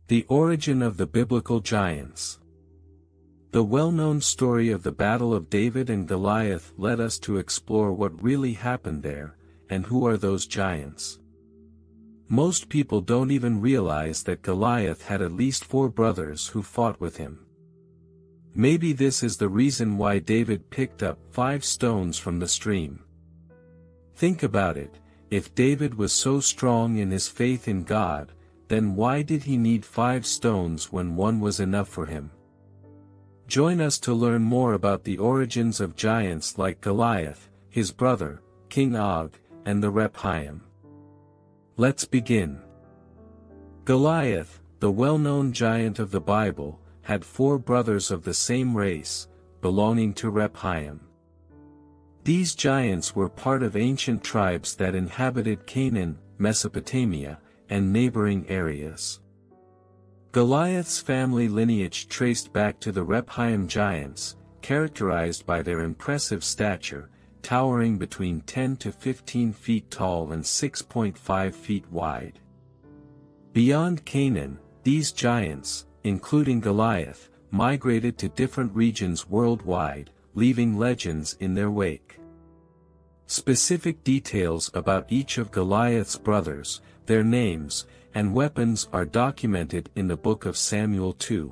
The origin of the biblical giants. The well-known story of the Battle of David and Goliath led us to explore what really happened there, and who are those giants. Most people don't even realize that Goliath had at least 4 brothers who fought with him. Maybe this is the reason why David picked up 5 stones from the stream. Think about it, if David was so strong in his faith in God, then why did he need 5 stones when 1 was enough for him? Join us to learn more about the origins of giants like Goliath, his brother, King Og, and the Rephaim. Let's begin. Goliath, the well-known giant of the Bible, had 4 brothers of the same race, belonging to Rephaim. These giants were part of ancient tribes that inhabited Canaan, Mesopotamia, and neighboring areas. Goliath's family lineage traced back to the Rephaim giants, characterized by their impressive stature, towering between 10 to 15 feet tall and 6.5 feet wide. Beyond Canaan, these giants, including Goliath, migrated to different regions worldwide, leaving legends in their wake. Specific details about each of Goliath's brothers, their names, and weapons are documented in the book of Samuel 2.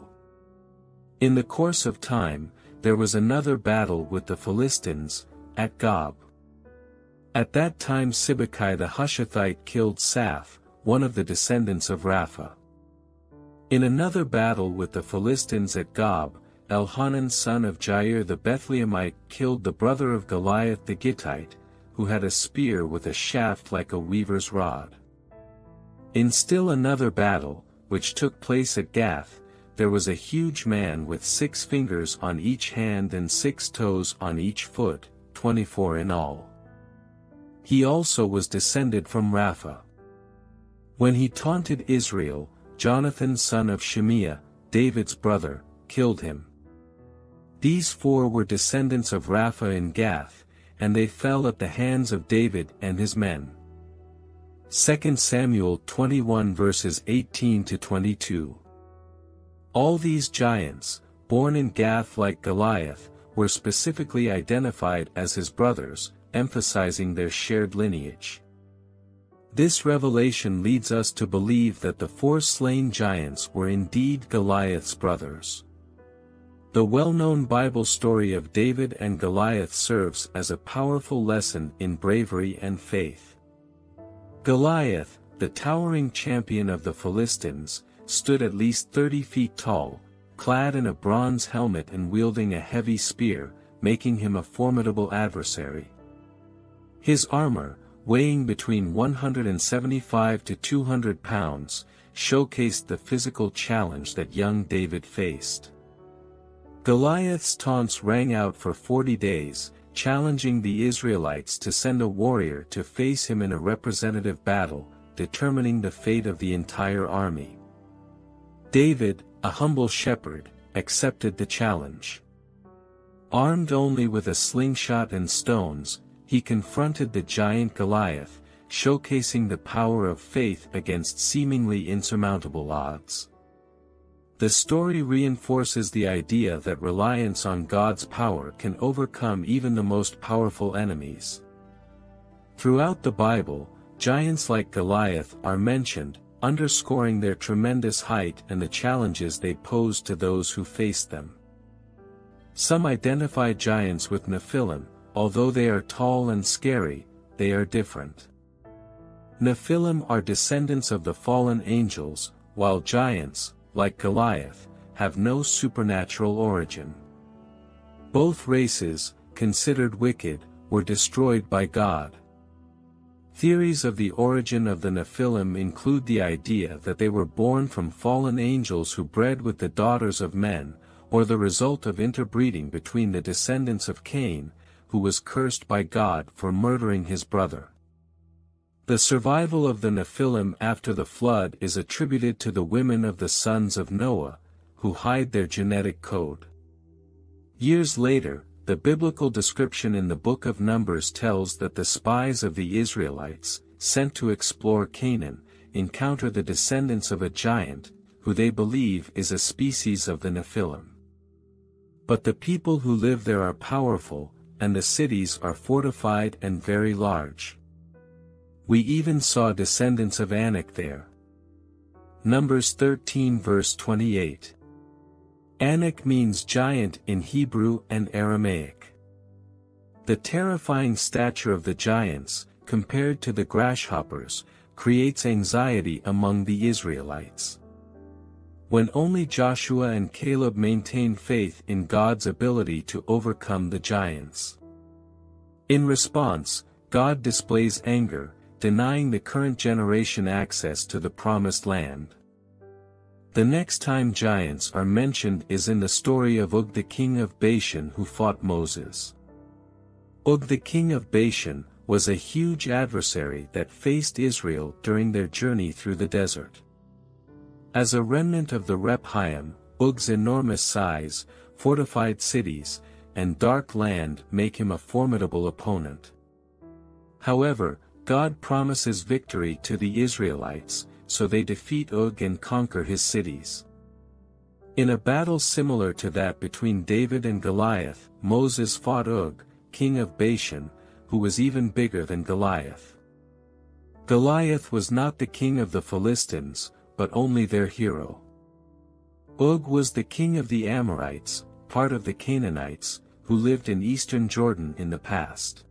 In the course of time, there was another battle with the Philistines, at Gob. At that time Sibbecai the Hushathite killed Saph, one of the descendants of Rapha. In another battle with the Philistines at Gob, Elhanan son of Jair the Bethlehemite killed the brother of Goliath the Gittite, who had a spear with a shaft like a weaver's rod. In still another battle, which took place at Gath, there was a huge man with 6 fingers on each hand and 6 toes on each foot, 24 in all. He also was descended from Rapha. When he taunted Israel, Jonathan son of Shimea, David's brother, killed him. These 4 were descendants of Rapha in Gath, and they fell at the hands of David and his men. 2 Samuel 21 verses 18 to 22. All these giants, born in Gath like Goliath, were specifically identified as his brothers, emphasizing their shared lineage. This revelation leads us to believe that the 4 slain giants were indeed Goliath's brothers. The well-known Bible story of David and Goliath serves as a powerful lesson in bravery and faith. Goliath, the towering champion of the Philistines, stood at least 30 feet tall, clad in a bronze helmet and wielding a heavy spear, making him a formidable adversary. His armor, weighing between 175 to 200 pounds, showcased the physical challenge that young David faced. Goliath's taunts rang out for 40 days, challenging the Israelites to send a warrior to face him in a representative battle, determining the fate of the entire army. David, a humble shepherd, accepted the challenge. Armed only with a slingshot and stones, he confronted the giant Goliath, showcasing the power of faith against seemingly insurmountable odds. The story reinforces the idea that reliance on God's power can overcome even the most powerful enemies. Throughout the Bible, giants like Goliath are mentioned, underscoring their tremendous height and the challenges they posed to those who faced them. Some identify giants with Nephilim. Although they are tall and scary, they are different. Nephilim are descendants of the fallen angels, while giants, like Goliath, have no supernatural origin. Both races, considered wicked, were destroyed by God. Theories of the origin of the Nephilim include the idea that they were born from fallen angels who bred with the daughters of men, or the result of interbreeding between the descendants of Cain, who was cursed by God for murdering his brother. The survival of the Nephilim after the flood is attributed to the women of the sons of Noah, who hide their genetic code. Years later, the biblical description in the book of Numbers tells that the spies of the Israelites, sent to explore Canaan, encounter the descendants of a giant, who they believe is a species of the Nephilim. But the people who live there are powerful, and the cities are fortified and very large. We even saw descendants of Anak there. Numbers 13 verse 28. Anak means giant in Hebrew and Aramaic. The terrifying stature of the giants, compared to the grasshoppers, creates anxiety among the Israelites. When only Joshua and Caleb maintained faith in God's ability to overcome the giants. In response, God displays anger, denying the current generation access to the promised land. The next time giants are mentioned is in the story of Og the king of Bashan who fought Moses. Og the king of Bashan was a huge adversary that faced Israel during their journey through the desert. As a remnant of the Rephaim, Og's enormous size, fortified cities, and dark land make him a formidable opponent. However, God promises victory to the Israelites, so they defeat Og and conquer his cities. In a battle similar to that between David and Goliath, Moses fought Og, king of Bashan, who was even bigger than Goliath. Goliath was not the king of the Philistines, but only their hero. Og was the king of the Amorites, part of the Canaanites, who lived in eastern Jordan in the past.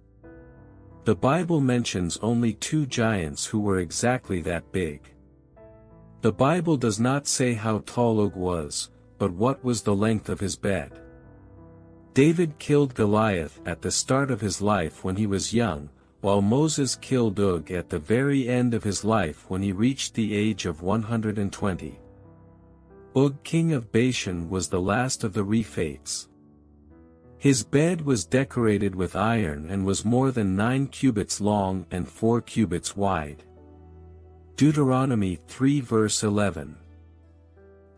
The Bible mentions only two giants who were exactly that big. The Bible does not say how tall Og was, but what was the length of his bed. David killed Goliath at the start of his life when he was young, while Moses killed Og at the very end of his life when he reached the age of 120. Og king of Bashan was the last of the Rephates. His bed was decorated with iron and was more than 9 cubits long and 4 cubits wide. Deuteronomy 3 verse 11.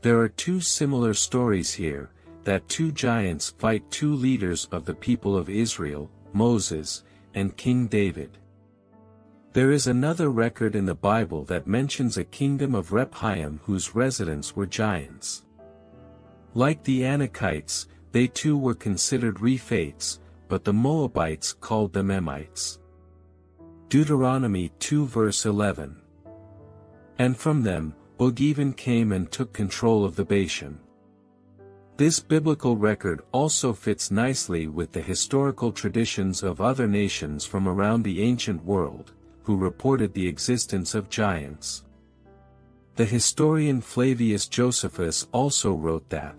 There are two similar stories here, that two giants fight two leaders of the people of Israel, Moses, and King David. There is another record in the Bible that mentions a kingdom of Rephaim whose residents were giants. Like the Anakites, they too were considered Rephates, but the Moabites called them Emites. Deuteronomy 2 verse 11. And from them, Og even came and took control of the Bashan. This biblical record also fits nicely with the historical traditions of other nations from around the ancient world, who reported the existence of giants. The historian Flavius Josephus also wrote that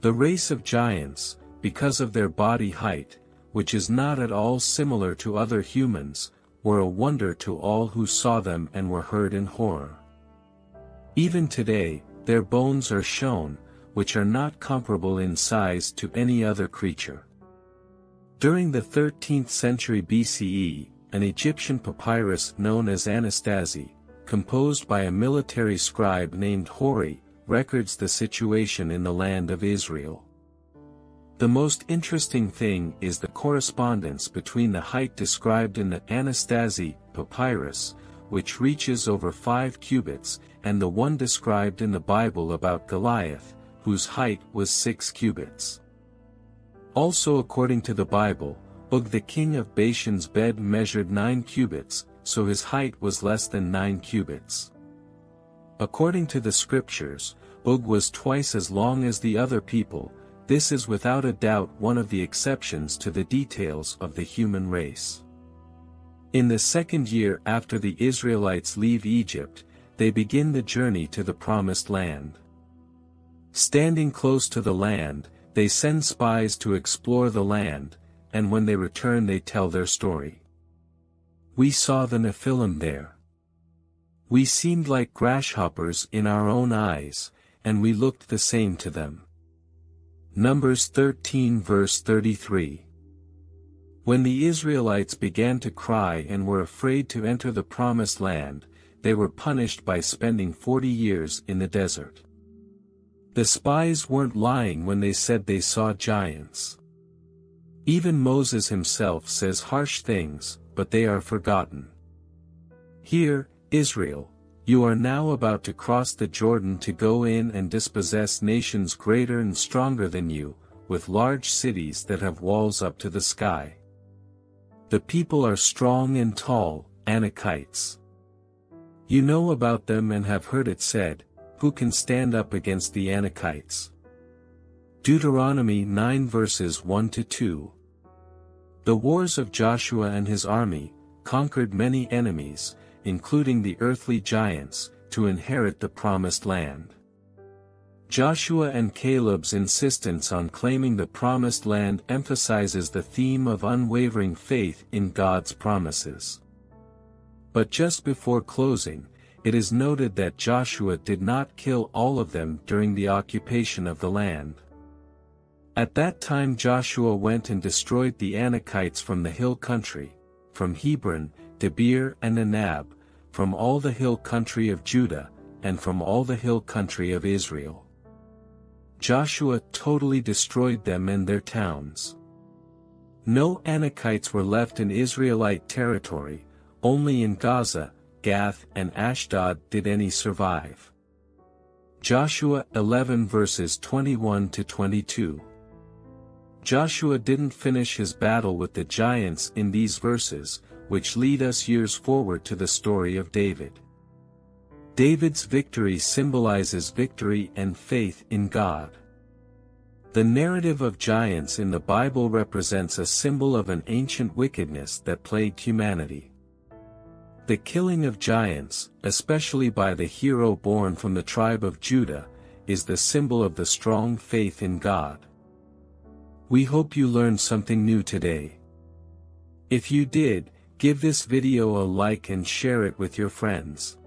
the race of giants, because of their body height, which is not at all similar to other humans, were a wonder to all who saw them and were heard in horror. Even today, their bones are shown, which are not comparable in size to any other creature. During the 13th century BCE, an Egyptian papyrus known as Anastazi, composed by a military scribe named Hori, records the situation in the land of Israel. The most interesting thing is the correspondence between the height described in the Anastazi papyrus, which reaches over 5 cubits, and the one described in the Bible about Goliath, whose height was 6 cubits. Also according to the Bible, Og the king of Bashan's bed measured 9 cubits, so his height was less than 9 cubits. According to the scriptures, Og was twice as long as the other people. This is without a doubt one of the exceptions to the details of the human race. In the second year after the Israelites leave Egypt, they begin the journey to the promised land. Standing close to the land, they send spies to explore the land, and when they return they tell their story. We saw the Nephilim there. We seemed like grasshoppers in our own eyes, and we looked the same to them. Numbers 13 verse 33. When the Israelites began to cry and were afraid to enter the promised land, they were punished by spending 40 years in the desert. The spies weren't lying when they said they saw giants. Even Moses himself says harsh things, but they are forgotten. Hear, Israel, You are now about to cross the Jordan to go in and dispossess nations greater and stronger than you, with large cities that have walls up to the sky. The people are strong and tall, Anakites. You know about them and have heard it said, who can stand up against the Anakites? Deuteronomy 9 verses 1-2. The wars of Joshua and his army conquered many enemies, including the earthly giants, to inherit the promised land. Joshua and Caleb's insistence on claiming the promised land emphasizes the theme of unwavering faith in God's promises. But just before closing, it is noted that Joshua did not kill all of them during the occupation of the land. At that time Joshua went and destroyed the Anakites from the hill country, from Hebron, Debir and Anab, from all the hill country of Judah, and from all the hill country of Israel. Joshua totally destroyed them and their towns. No Anakites were left in Israelite territory, only in Gaza, Gath and Ashdod did any survive. Joshua 11 verses 21-22. Joshua didn't finish his battle with the giants in these verses, which lead us years forward to the story of David. David's victory symbolizes victory and faith in God. The narrative of giants in the Bible represents a symbol of an ancient wickedness that plagued humanity. The killing of giants, especially by the hero born from the tribe of Judah, is the symbol of the strong faith in God. We hope you learned something new today. If you did, give this video a like and share it with your friends.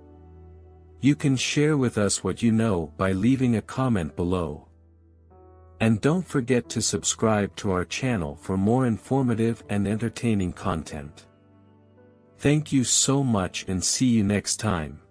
You can share with us what you know by leaving a comment below. And don't forget to subscribe to our channel for more informative and entertaining content. Thank you so much and see you next time.